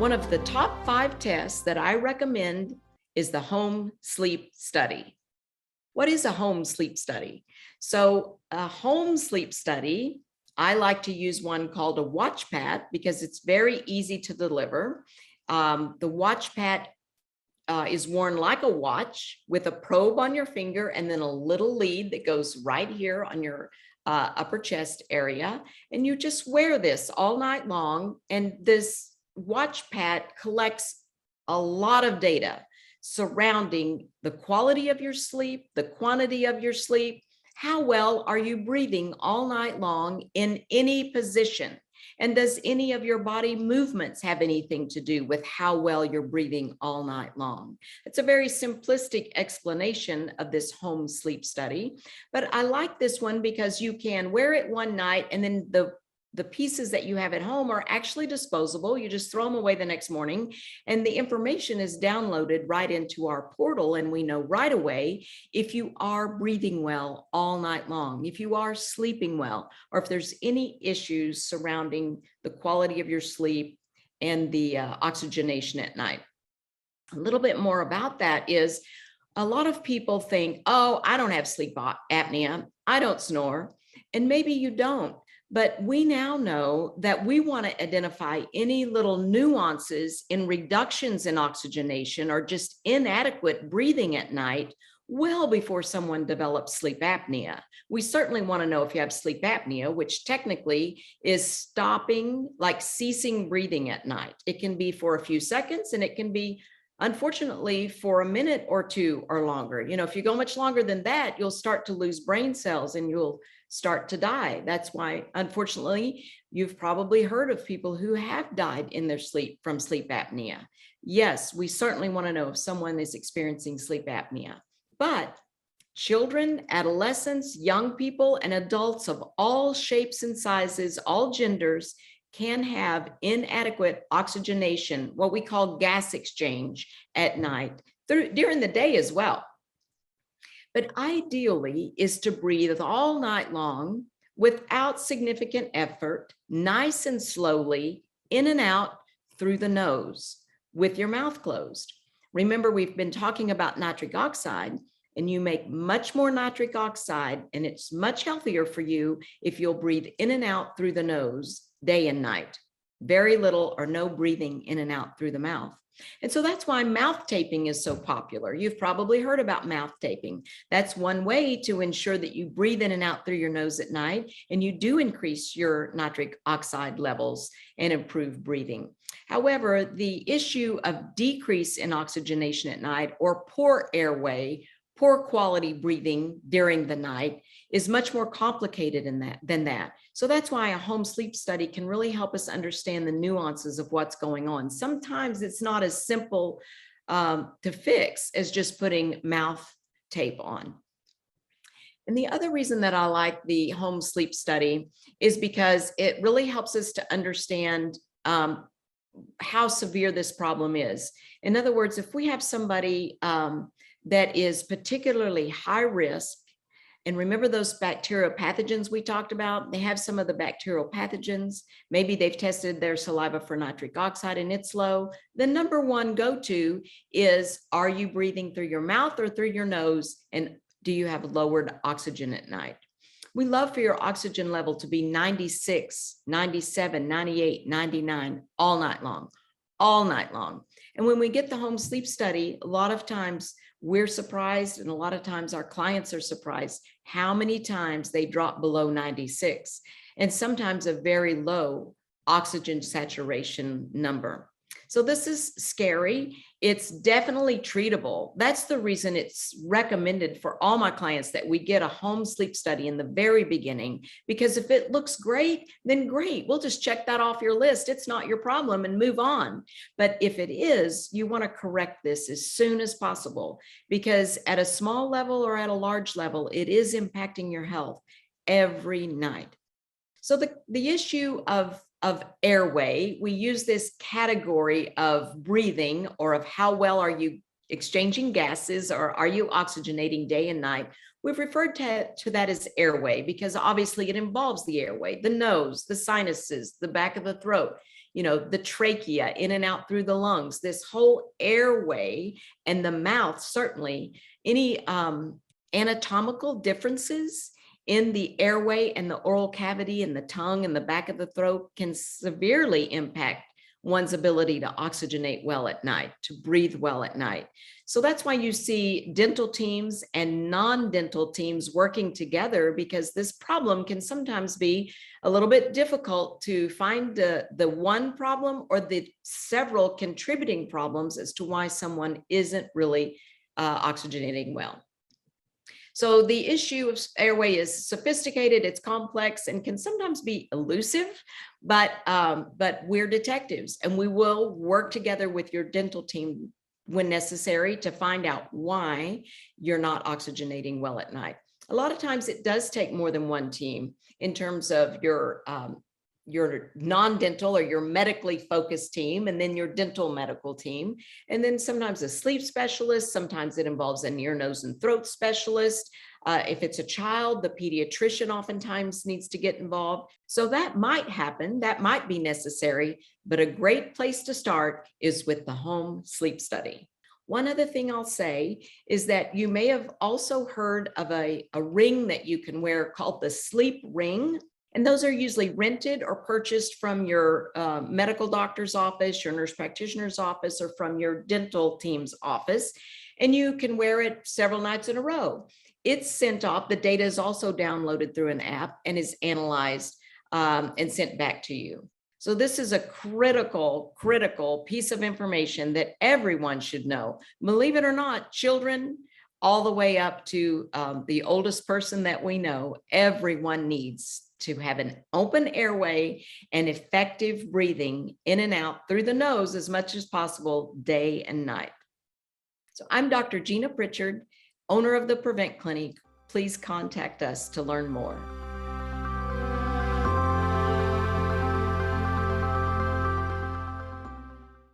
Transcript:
One of the top 5 tests that I recommend is the home sleep study. What is a home sleep study? So a home sleep study, I like to use one called a watch pad because it's very easy to deliver. The watch pad is worn like a watch with a probe on your finger and then a little lead that goes right here on your upper chest area. And you just wear this all night long. And this watch pad collects a lot of data surrounding the quality of your sleep, the quantity of your sleep, how well are you breathing all night long in any position? And does any of your body movements have anything to do with how well you're breathing all night long? It's a very simplistic explanation of this home sleep study, but I like this one because you can wear it one night and then the pieces that you have at home are actually disposable. You just throw them away the next morning and the information is downloaded right into our portal. And we know right away if you are breathing well all night long, if you are sleeping well, or if there's any issues surrounding the quality of your sleep and the oxygenation at night. A little bit more about that is a lot of people think, oh, I don't have sleep apnea. I don't snore. And maybe you don't. But we now know that we want to identify any little nuances in reductions in oxygenation or just inadequate breathing at night well before someone develops sleep apnea. We certainly want to know if you have sleep apnea, which technically is stopping, like ceasing breathing at night. It can be for a few seconds and it can be, unfortunately, for a minute or two or longer. You know, if you go much longer than that, you'll start to lose brain cells and you'll start to die. That's why, unfortunately, you've probably heard of people who have died in their sleep from sleep apnea. Yes, we certainly want to know if someone is experiencing sleep apnea, but children, adolescents, young people, and adults of all shapes and sizes, all genders, can have inadequate oxygenation, what we call gas exchange at night, during the day as well. But ideally is to breathe all night long without significant effort, nice and slowly, in and out through the nose with your mouth closed. Remember, we've been talking about nitric oxide, and you make much more nitric oxide, and it's much healthier for you if you'll breathe in and out through the nose day and night. Very little or no breathing in and out through the mouth. And so that's why mouth taping is so popular. You've probably heard about mouth taping. That's one way to ensure that you breathe in and out through your nose at night, and you do increase your nitric oxide levels and improve breathing. However, the issue of decrease in oxygenation at night or poor airway, poor quality breathing during the night is much more complicated than that. So that's why a home sleep study can really help us understand the nuances of what's going on. Sometimes it's not as simple to fix as just putting mouth tape on. And the other reason that I like the home sleep study is because it really helps us to understand how severe this problem is. In other words, if we have somebody that is particularly high risk, and remember those bacterial pathogens we talked about? They have some of the bacterial pathogens. Maybe they've tested their saliva for nitric oxide and it's low. The number one go-to is, are you breathing through your mouth or through your nose? And do you have lowered oxygen at night? We love for your oxygen level to be 96, 97, 98, 99 all night long, all night long. And when we get the home sleep study, a lot of times we're surprised, and a lot of times our clients are surprised how many times they drop below 96, and sometimes a very low oxygen saturation number. So this is scary. It's definitely treatable. That's the reason it's recommended for all my clients that we get a home sleep study in the very beginning, because if it looks great, then great. We'll just check that off your list. It's not your problem and move on. But if it is, you want to correct this as soon as possible, because at a small level or at a large level, it is impacting your health every night. So the issue of airway, we use this category of breathing, or of how well are you exchanging gases, or are you oxygenating day and night? We've referred to that as airway because obviously it involves the airway, the nose, the sinuses, the back of the throat, the trachea in and out through the lungs, this whole airway, and the mouth. Certainly any anatomical differences in the airway and the oral cavity and the tongue and the back of the throat can severely impact one's ability to oxygenate well at night, to breathe well at night. So that's why you see dental teams and non-dental teams working together, because this problem can sometimes be a little bit difficult to find the one problem or the several contributing problems as to why someone isn't really oxygenating well. So the issue of airway is sophisticated, it's complex, and can sometimes be elusive, but we're detectives, and we will work together with your dental team when necessary to find out why you're not oxygenating well at night. A lot of times it does take more than one team in terms of your non-dental or your medically focused team, and then your dental medical team. And then sometimes a sleep specialist, sometimes it involves an ear, nose, and throat specialist. If it's a child, the pediatrician oftentimes needs to get involved. So that might happen, that might be necessary, but a great place to start is with the home sleep study. One other thing I'll say is that you may have also heard of a ring that you can wear called the sleep ring. And those are usually rented or purchased from your medical doctor's office, your nurse practitioner's office, or from your dental team's office. And you can wear it several nights in a row. It's sent off. The data is also downloaded through an app and is analyzed and sent back to you. So this is a critical piece of information that everyone should know. Believe it or not, children, all the way up to the oldest person that we know, everyone needs to have an open airway and effective breathing in and out through the nose as much as possible, day and night. So I'm Dr. Gina Pritchard, owner of the Prevent Clinic. Please contact us to learn more.